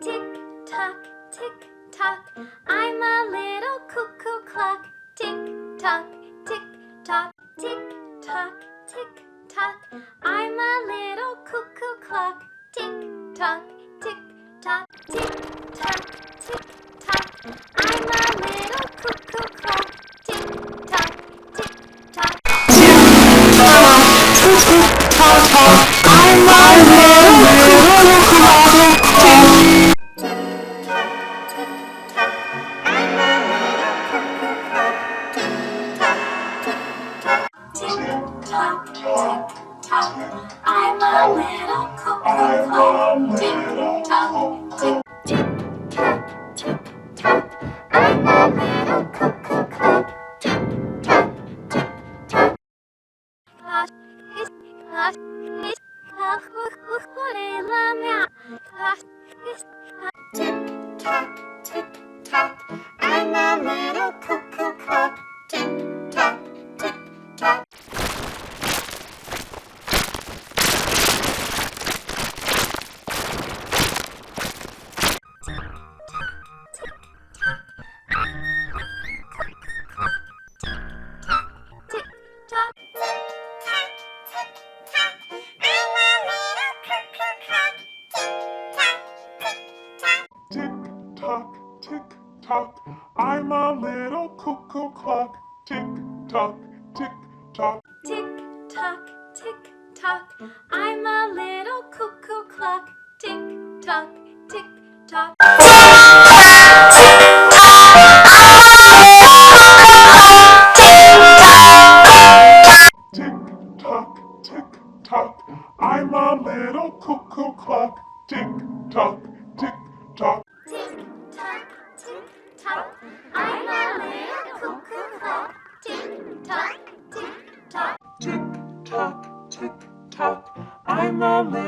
Tick tock, tick tock, I'm a little cuckoo clock. Tick tock, tick tock, tick tock, tick tock, I'm a little cuckoo clock. Tick tock, tick tock, tick tock, tick tock, I'm a little cuckoo clock. Tick tock, tick tock, tick tock, I'm a little cuckoo clock. I'm a little cuckoo clock. Tick tock, tick tock, tick tock. I'm a little cuckoo clock. Tick tock, tick tock. Clock is clock is clock. Tick tock, tick tock. I'm a little cuckoo clock. Tick tock, tick tock. Tick-tock, tick-tock, I'm a little cuckoo clock. Tick-tock, tick-tock. Tick-tock, tick-tock, I'm a little cuckoo clock. Tick-tock, tick-tock. Tick-tock, tick-tock, I'm a little cuckoo clock. Tick-tock, tick-tock. Tick-tock, tick-tock, I'm a little cuckoo clock. Tick-tock, tick-tock. Tick-tock, tick-tock, I'm a little